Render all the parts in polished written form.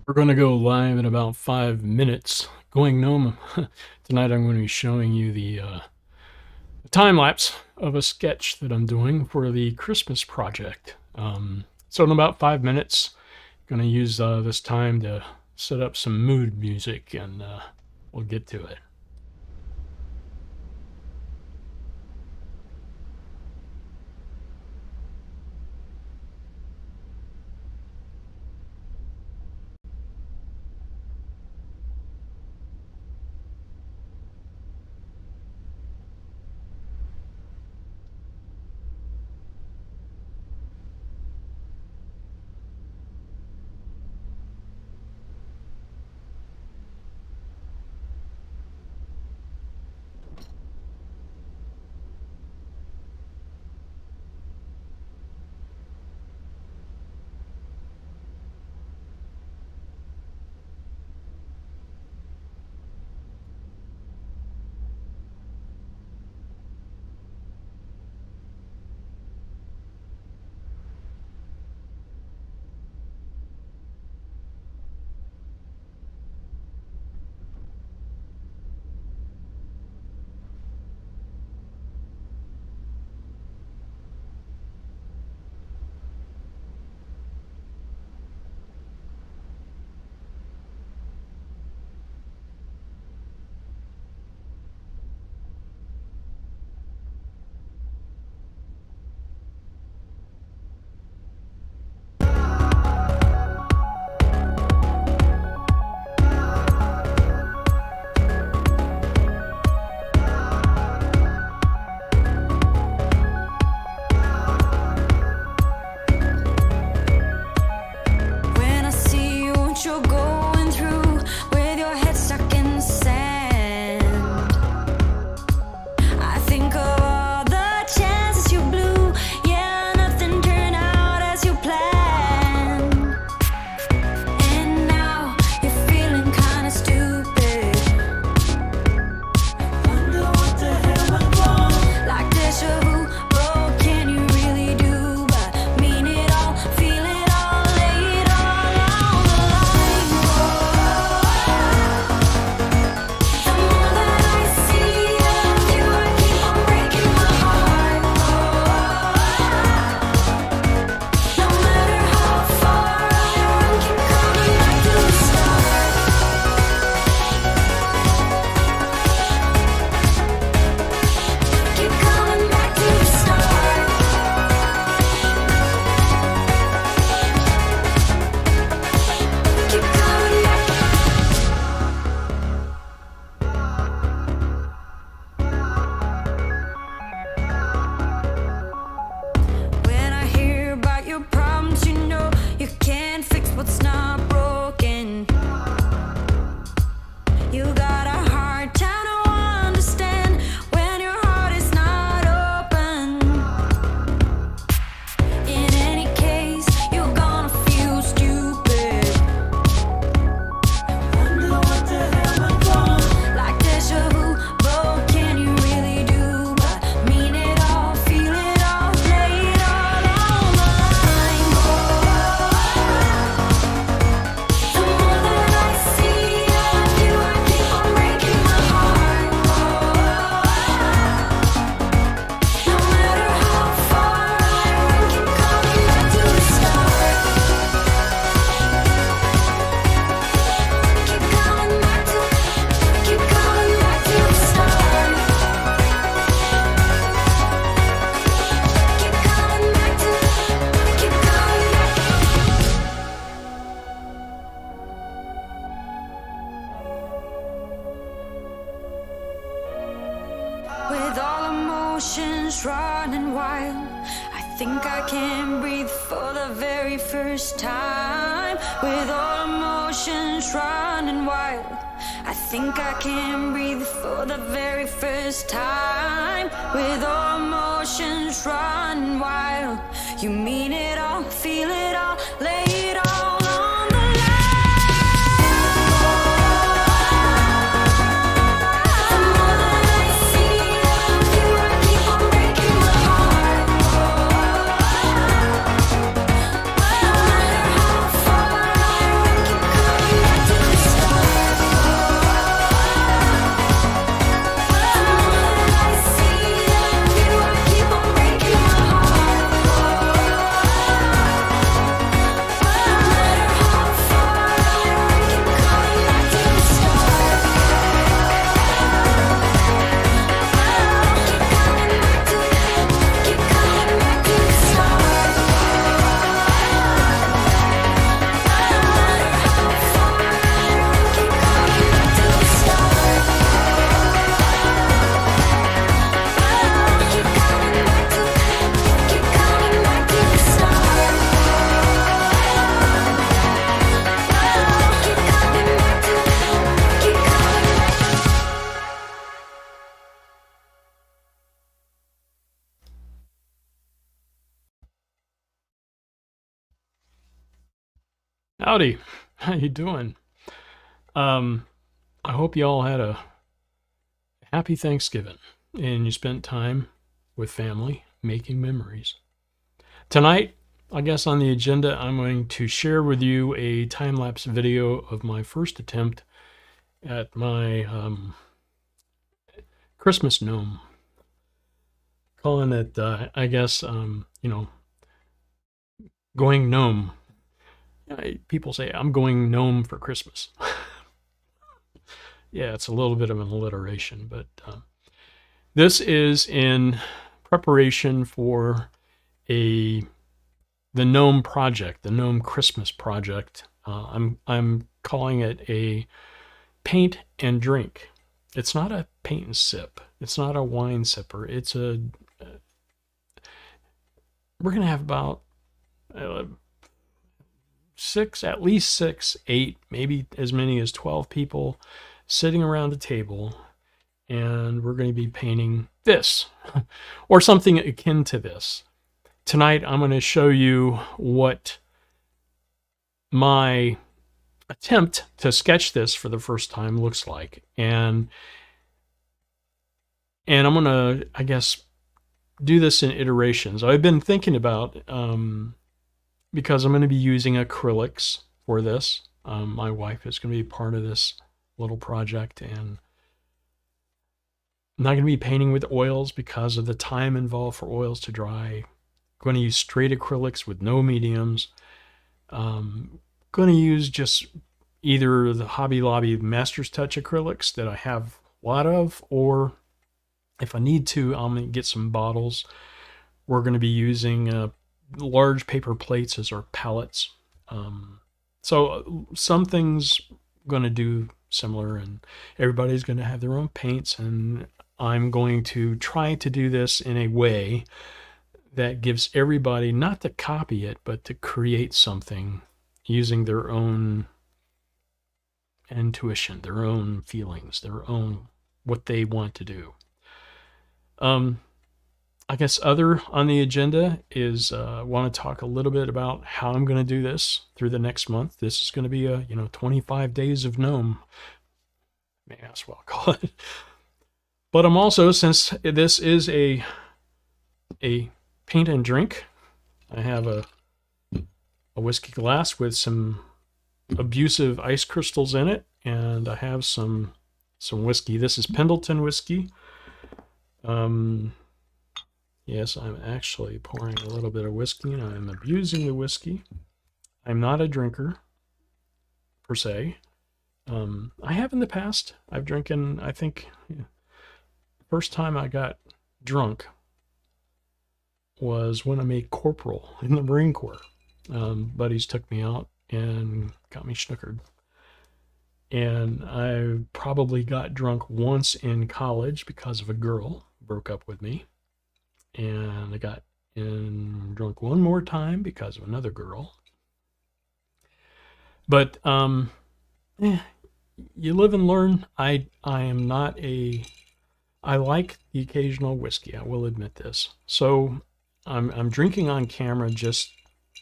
We're going to go live in about 5 minutes. Going Gnome. Tonight I'm going to be showing you the time lapse of a sketch that I'm doing for the Christmas project. So in about 5 minutes, I'm going to use this time to set up some mood music, and we'll get to it. With all emotions running wild, I think I can breathe for the very first time. With all emotions running wild, I think I can breathe for the very first time. With all emotions running wild, you mean it all, feel it all, lay it all on the line. Howdy, how you doing? I hope you all had a happy Thanksgiving and you spent time with family making memories. Tonight, I guess on the agenda, I'm going to share with you a time-lapse video of my first attempt at my Christmas gnome. Calling it, I guess, going gnome. People say, I'm going gnome for Christmas. Yeah, it's a little bit of an alliteration, but this is in preparation for the Gnome project, the Gnome Christmas project. I'm calling it a paint and drink. It's not a paint and sip. It's not a wine sipper. It's a. We're gonna have about at least 6, 8, maybe as many as 12 people sitting around a table, and we're going to be painting this or something akin to this. Tonight, I'm going to show you what my attempt to sketch this for the first time looks like. And I'm going to, I guess, do this in iterations. I've been thinking about, because I'm going to be using acrylics for this. My wife is going to be part of this little project, and I'm not going to be painting with oils because of the time involved for oils to dry. I'm going to use straight acrylics with no mediums. Going to use just either the Hobby Lobby Master's Touch acrylics that I have a lot of, or if I need to, I'm going to get some bottles. We're going to be using large paper plates as our palettes. So some things going to do similar, and everybody's going to have their own paints, and I'm going to try to do this in a way that gives everybody, not to copy it, but to create something using their own intuition, their own feelings, their own what they want to do. I guess other on the agenda is I want to talk a little bit about how I'm going to do this through the next month. This is going to be a 25 days of gnome. May as well call it. But I'm also, since this is a paint and drink, I have a whiskey glass with some abusive ice crystals in it, and I have some whiskey. This is Pendleton whiskey. Yes, I'm actually pouring a little bit of whiskey, and I'm abusing the whiskey. I'm not a drinker, per se. I have in the past. I've drinking, I think, first time I got drunk was when I made corporal in the Marine Corps. Buddies took me out and got me snookered. And I probably got drunk once in college because of a girl who broke up with me. And I got drunk one more time because of another girl. But you live and learn. I am not I like the occasional whiskey. I will admit this. So I'm drinking on camera just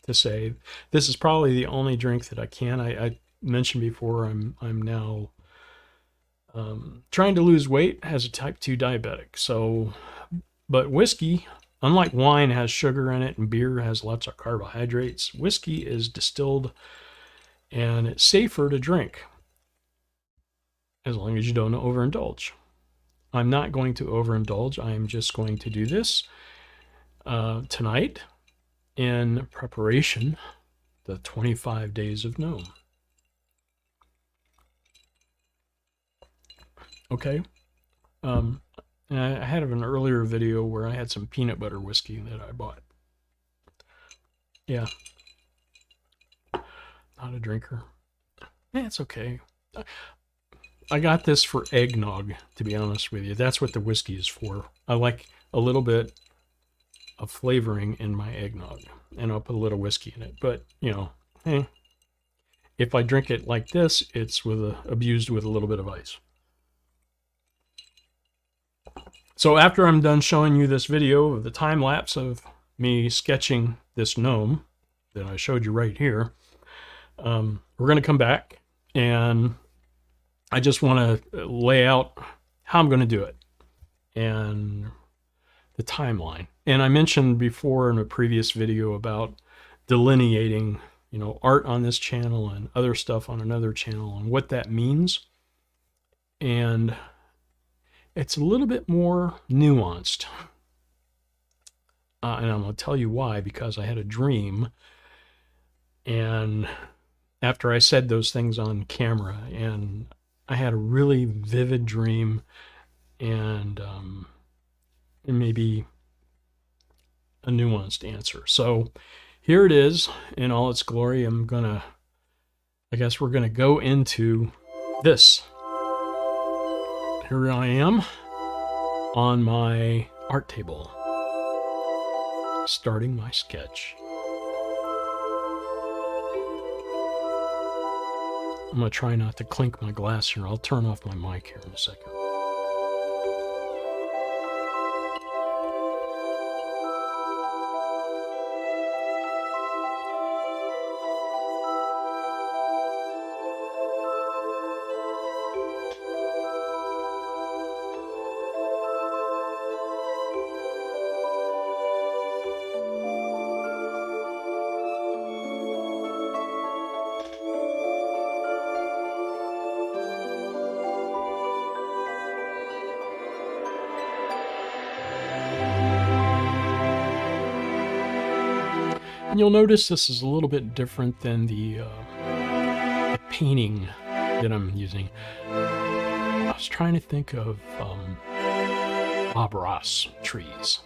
to say this is probably the only drink that I can. I mentioned before I'm now trying to lose weight as a type 2 diabetic. So. But whiskey, unlike wine, has sugar in it and beer has lots of carbohydrates. Whiskey is distilled and it's safer to drink as long as you don't overindulge. I'm not going to overindulge. I'm just going to do this tonight in preparation the 25 days of gnome. Okay. And I had an earlier video where I had some peanut butter whiskey that I bought. Yeah. Not a drinker. It's okay. I got this for eggnog, to be honest with you. That's what the whiskey is for. I like a little bit of flavoring in my eggnog, and I'll put a little whiskey in it. But, if I drink it like this, it's abused with a little bit of ice. So after I'm done showing you this video of the time lapse of me sketching this gnome that I showed you right here, We're going to come back, and I just want to lay out how I'm going to do it and the timeline. And I mentioned before in a previous video about delineating, you know, art on this channel and other stuff on another channel and what that means. And it's a little bit more nuanced. And I'm going to tell you why, because I had a dream, and after I said those things on camera, and I had a really vivid dream, and maybe a nuanced answer. So here it is in all its glory. I guess we're gonna go into this. Here I am on my art table, starting my sketch. I'm gonna try not to clink my glass here. I'll turn off my mic here in a second. And you'll notice this is a little bit different than the painting that I'm using. I was trying to think of Bob Ross trees.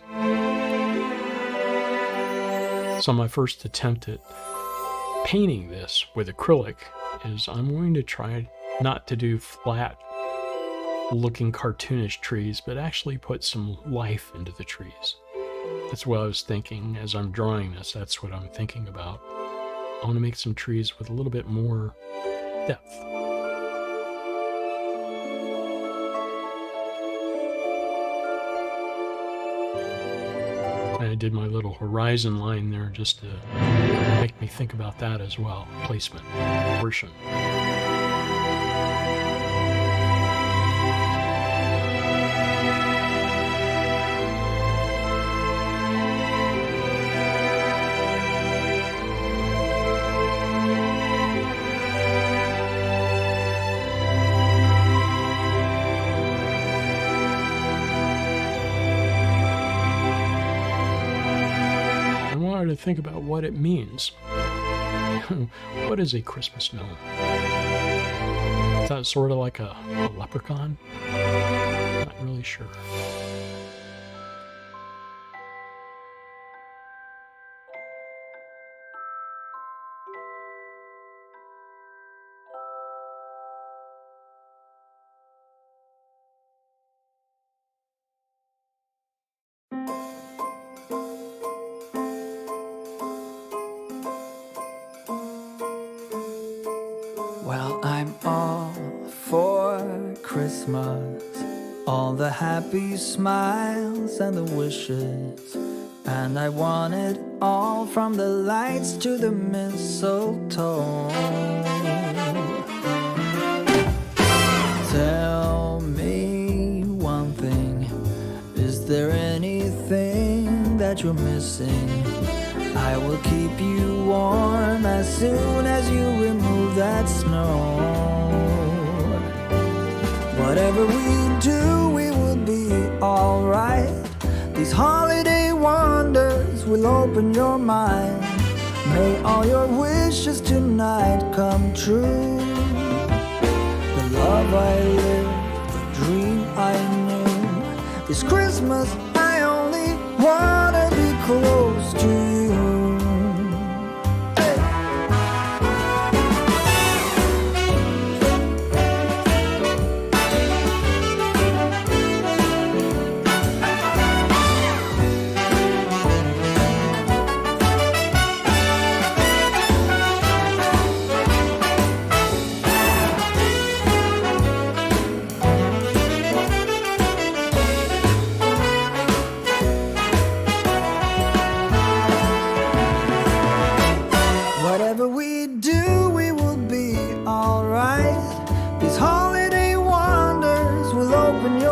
So my first attempt at painting this with acrylic is I'm going to try not to do flat looking cartoonish trees, but actually put some life into the trees. That's what I was thinking as I'm drawing this. That's what I'm thinking about. I want to make some trees with a little bit more depth. And I did my little horizon line there just to make me think about that as well. Placement, proportion. To think about what it means. What is a Christmas gnome? Is that sort of like a leprechaun? Not really sure. Well, I'm all for Christmas, all the happy smiles and the wishes, and I want it all from the lights to the mistletoe. Tell me one thing, is there anything that you're missing? I will keep you warm as soon as you remove that snow. Whatever we do, we will be alright. These holiday wonders will open your mind. May all your wishes tonight come true. The love I lived, the dream I knew. This Christmas I only wanna be close to you.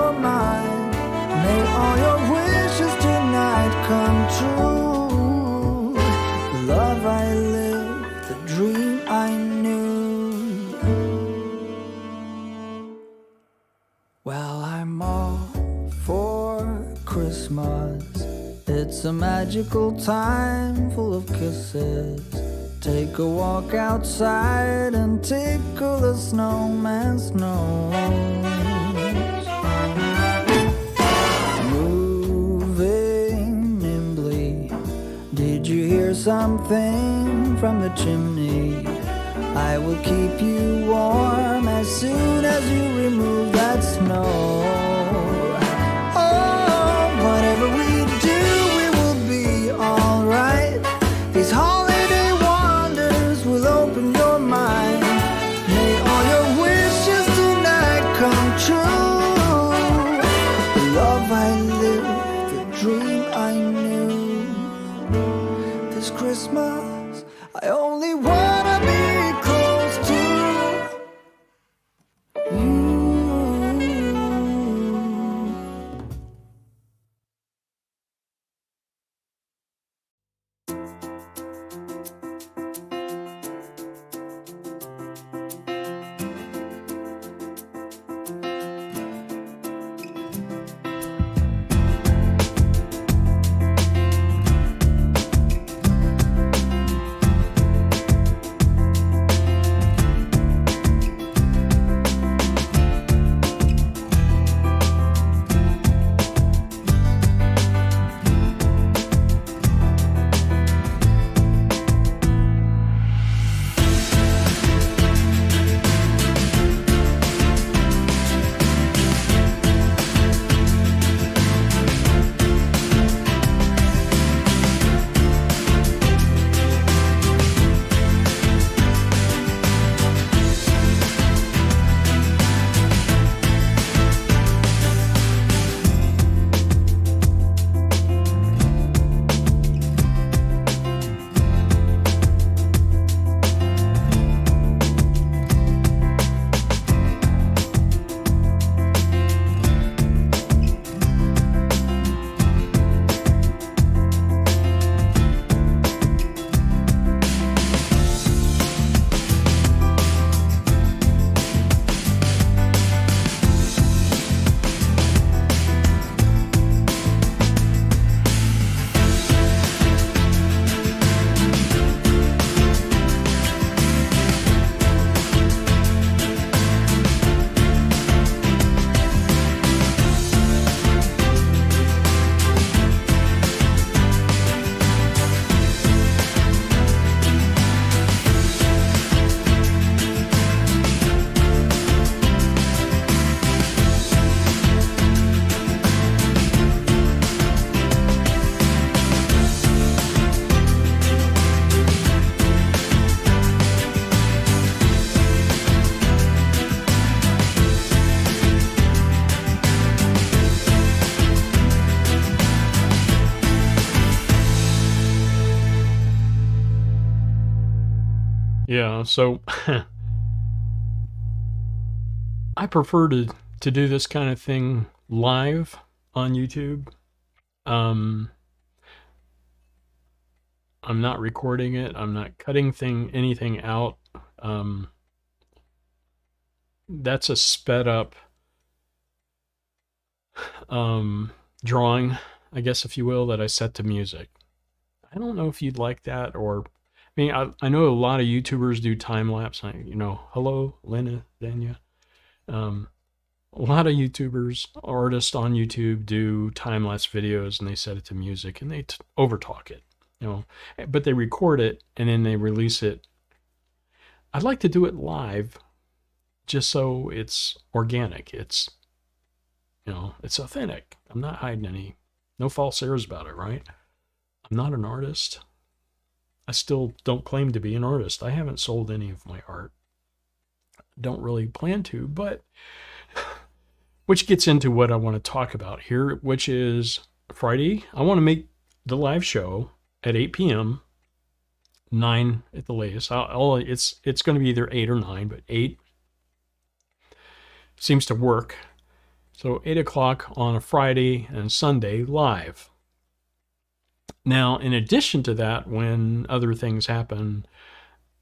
your mind. May all your wishes tonight come true. The love I lived, the dream I knew. Well, I'm all for Christmas. It's a magical time full of kisses. Take a walk outside and tickle the snowman's nose. Moving nimbly, did you hear something from the chimney? I will keep you warm as soon as you remove that snow. Oh, whatever we do, we will be alright. These holiday wonders will open your mind. May all your wishes tonight come true. The love I lived, the dream I knew. This Christmas, I only wanna be close to you. Yeah, so I prefer to do this kind of thing live on YouTube. I'm not recording it. I'm not cutting anything out. That's a sped up drawing, I guess, if you will, that I set to music. I don't know if you'd like that, or I mean, I know a lot of YouTubers do time lapse. Hello, Lena, Danya. A lot of YouTubers, artists on YouTube do time lapse videos, and they set it to music, and they overtalk it, but they record it and then they release it. I'd like to do it live, just so it's organic. It's authentic. I'm not hiding no false airs about it, right? I'm not an artist. I still don't claim to be an artist. I haven't sold any of my art. Don't really plan to, but which gets into what I want to talk about here, which is Friday. I want to make the live show at 8 p.m., 9 at the latest. It's going to be either 8 or 9, but 8 seems to work. So 8 o'clock on a Friday and Sunday live. Now, in addition to that, when other things happen,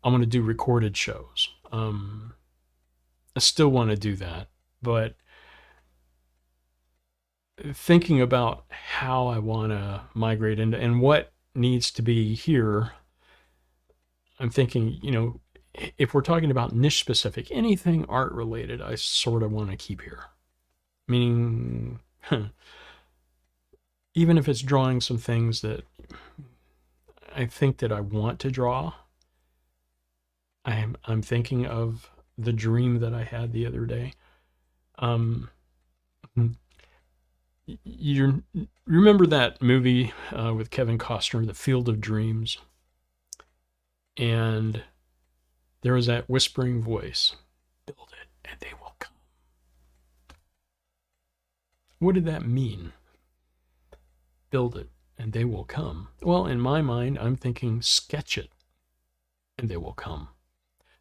I'm going to do recorded shows. I still want to do that, but thinking about how I want to migrate into and what needs to be here, I'm thinking, if we're talking about niche specific, anything art related, I sort of want to keep here. Meaning, even if it's drawing some things that I think that I want to draw, I'm thinking of the dream that I had the other day. You remember that movie with Kevin Costner, The Field of Dreams? And there was that whispering voice, build it and they will come. What did that mean? Build it and they will come. Well, in my mind, I'm thinking sketch it and they will come.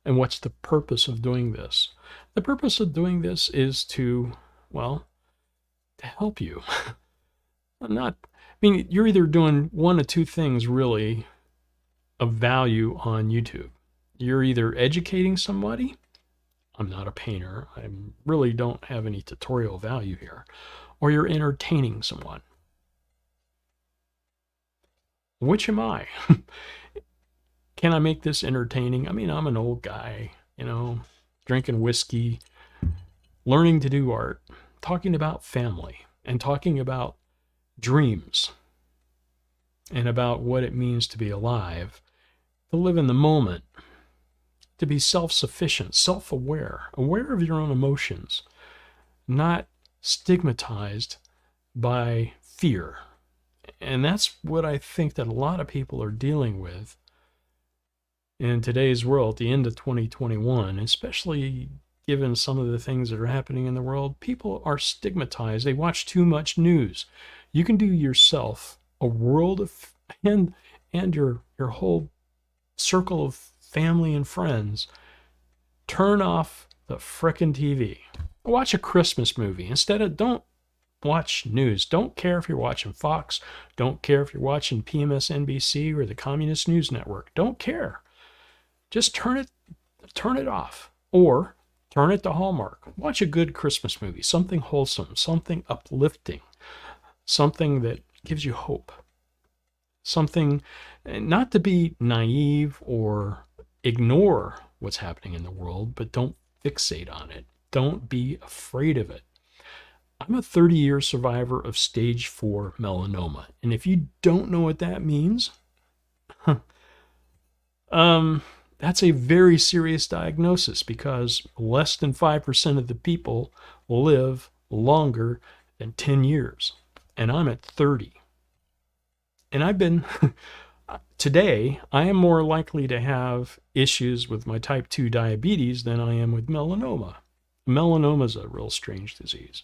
And what's the purpose of doing this? The purpose of doing this is to help you. You're either doing one of two things really of value on YouTube. You're either educating somebody. I'm not a painter. I really don't have any tutorial value here. Or you're entertaining someone. Which am I? Can I make this entertaining? I'm an old guy, drinking whiskey, learning to do art, talking about family, and talking about dreams, and about what it means to be alive, to live in the moment, to be self-sufficient, self-aware, aware of your own emotions, not stigmatized by fear. And that's what I think that a lot of people are dealing with in today's world, at the end of 2021, especially given some of the things that are happening in the world. People are stigmatized. They watch too much news. You can do yourself a world of, and your whole circle of family and friends, turn off the frickin' TV. Watch a Christmas movie. Don't watch news. Don't care if you're watching Fox. Don't care if you're watching PMSNBC or the Communist News Network. Don't care. Just turn it off, or turn it to Hallmark. Watch a good Christmas movie, something wholesome, something uplifting, something that gives you hope, something not to be naive or ignore what's happening in the world, but don't fixate on it. Don't be afraid of it. I'm a 30-year survivor of stage 4 melanoma, and if you don't know what that means, that's a very serious diagnosis, because less than 5% of the people live longer than 10 years. And I'm at 30. And today, I am more likely to have issues with my type 2 diabetes than I am with melanoma. Melanoma is a real strange disease.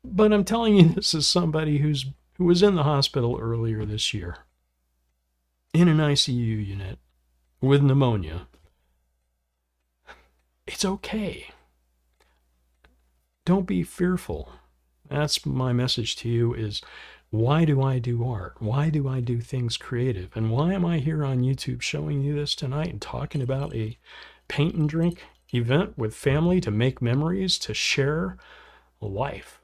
But I'm telling you this as somebody who was in the hospital earlier this year, in an ICU unit with pneumonia. It's okay. Don't be fearful. That's my message to you, is why do I do art? Why do I do things creative? And why am I here on YouTube showing you this tonight and talking about a paint and drink event with family, to make memories, to share life,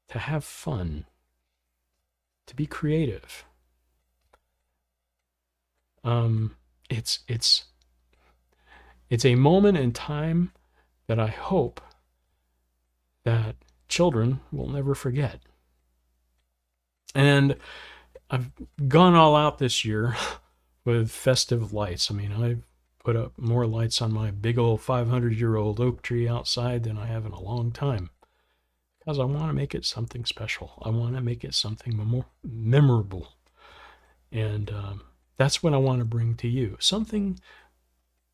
to have fun, to be creative? It's a moment in time that I hope that children will never forget. And I've gone all out this year with festive lights. I've put up more lights on my big old 500-year-old oak tree outside than I have in a long time, because I want to make it something special. I want to make it something more memorable. And that's what I want to bring to you. Something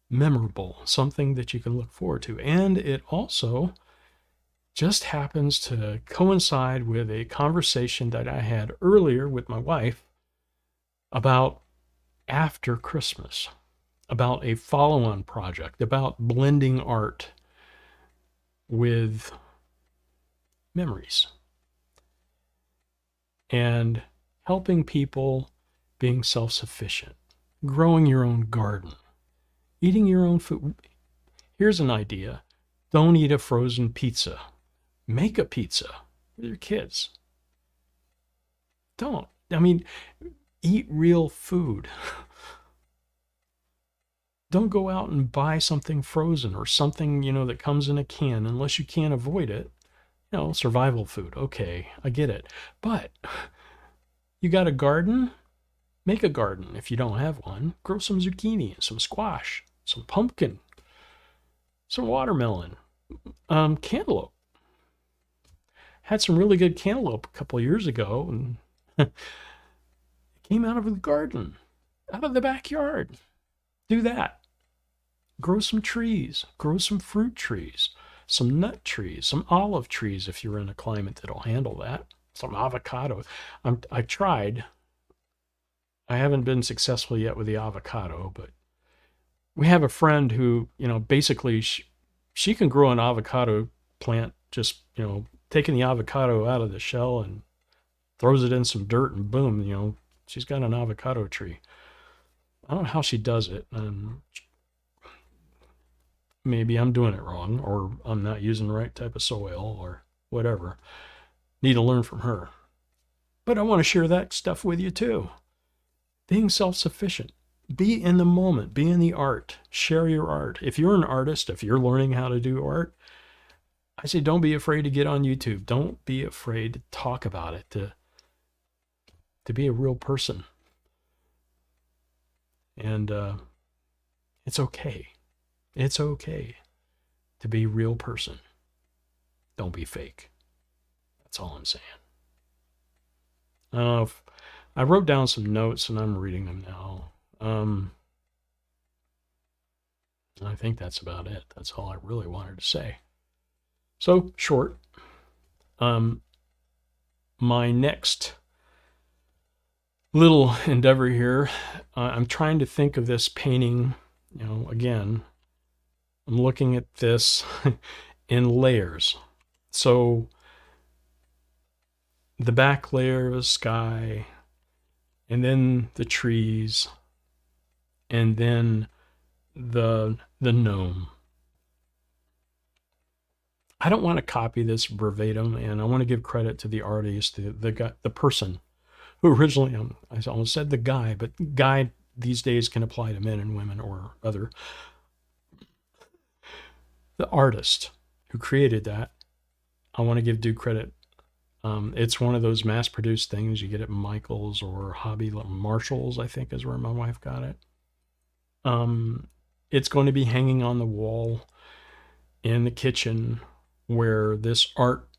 memorable, something that you can look forward to. And it also just happens to coincide with a conversation that I had earlier with my wife about after Christmas, about a follow-on project, about blending art with memories and helping people being self-sufficient, growing your own garden, eating your own food. Here's an idea. Don't eat a frozen pizza. Make a pizza with your kids. Don't. I mean, eat real food. Don't go out and buy something frozen or something, that comes in a can unless you can't avoid it. Survival food. Okay, I get it. But you got a garden? Make a garden if you don't have one. Grow some zucchini, some squash, some pumpkin, some watermelon, cantaloupe. Had some really good cantaloupe a couple of years ago, and it came out of the garden, out of the backyard. Do that. Grow some trees, grow some fruit trees, some nut trees, some olive trees if you're in a climate that'll handle that, some avocado. I tried. I haven't been successful yet with the avocado, but we have a friend who, basically she can grow an avocado plant just, taking the avocado out of the shell and throws it in some dirt and boom, she's got an avocado tree. I don't know how she does it. Maybe I'm doing it wrong, or I'm not using the right type of soil, or whatever. Need to learn from her. But I want to share that stuff with you too. Being self-sufficient. Be in the moment. Be in the art. Share your art. If you're an artist, if you're learning how to do art, I say don't be afraid to get on YouTube. Don't be afraid to talk about it, to be a real person. And it's okay. It's okay to be a real person. Don't be fake. That's all I'm saying. I don't know if I wrote down some notes and I'm reading them now. I think that's about it. That's all I really wanted to say. So short. My next little endeavor here, I'm trying to think of this painting, again, I'm looking at this in layers. So the back layer of sky, and then the trees, and then the gnome. I don't want to copy this verbatim, and I want to give credit to the artist, the guy, the person who originally, I almost said the guy, but guy these days can apply to men and women or other. The artist who created that, I want to give due credit. It's one of those mass-produced things you get at Michael's or Hobby Marshall's, I think is where my wife got it. It's going to be hanging on the wall in the kitchen where this art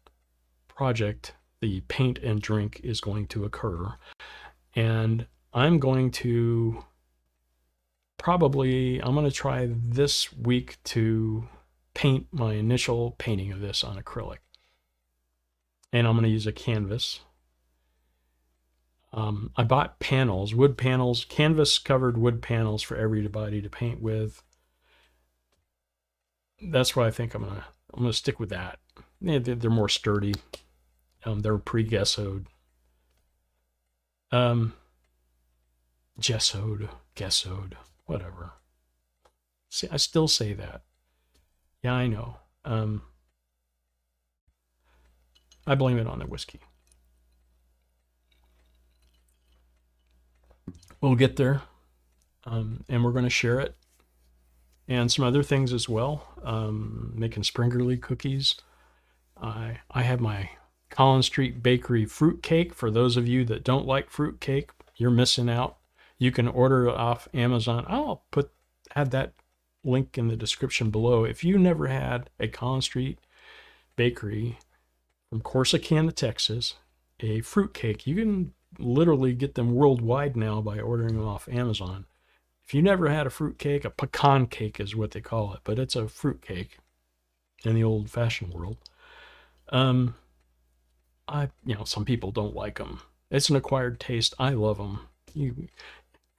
project, the paint and drink, is going to occur. And I'm going to try this week to paint my initial painting of this on acrylic. And I'm going to use a canvas. I bought panels, wood panels, canvas covered wood panels for everybody to paint with. That's what I think I'm gonna stick with that. They're more sturdy. They're pre-gessoed. Gessoed, whatever. See, I still say that. Yeah, I know. I blame it on the whiskey. We'll get there, and we're going to share it. And some other things as well. Making Springerly cookies. I have my Collins Street Bakery fruitcake. For those of you that don't like fruitcake, you're missing out. You can order it off Amazon. I'll add that link in the description below. If you never had a Collins Street Bakery from Corsicana, Texas, a fruitcake, you can literally get them worldwide now by ordering them off Amazon. If you never had a fruitcake, a pecan cake is what they call it, but it's a fruitcake in the old-fashioned world. Some people don't like them. It's an acquired taste. I love them. You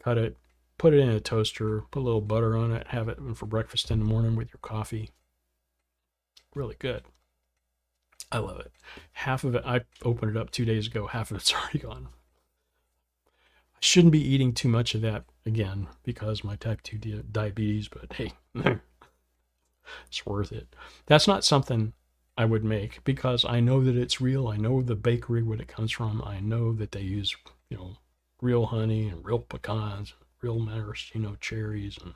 cut it, put it in a toaster, put a little butter on it, have it for breakfast in the morning with your coffee. really good. I love it. Half of it, I opened it up 2 days ago. Half of it's already gone. I shouldn't be eating too much of that again because of my type 2 diabetes, but hey, it's worth it. That's not something I would make because I know that it's real. I know the bakery where it comes from. I know that they use, real honey and real pecans, real maraschino cherries and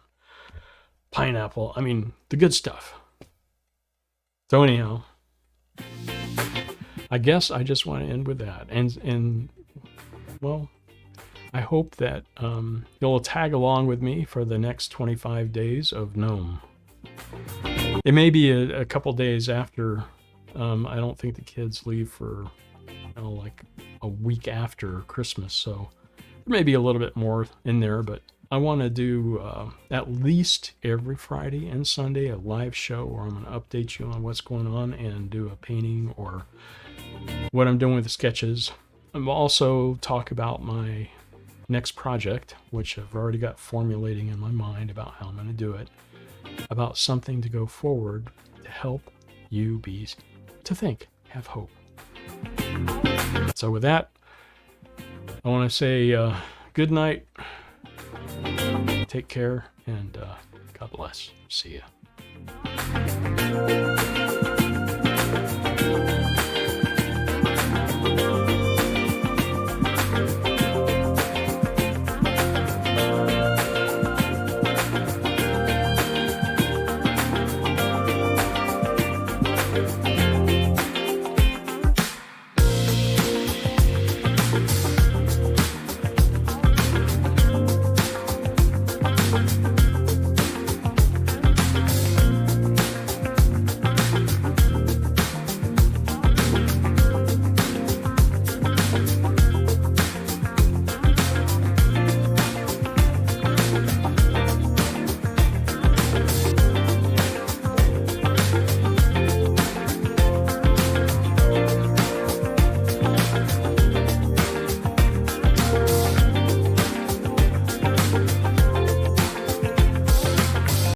pineapple. I mean, the good stuff. So anyhow, I guess I just want to end with that. And well, I hope that you'll tag along with me for the next 25 days of Gnome. It may be a couple days after. I don't think the kids leave for like a week after Christmas, so there may be a little bit more in there, but I want to do at least every Friday and Sunday a live show where I'm going to update you on what's going on and do a painting or what I'm doing with the sketches. I'll also talk about my next project, which I've already got formulating in my mind about how I'm going to do it, about something to go forward to help you to think, have hope. So with that, I want to say good night, take care, and God bless. See ya.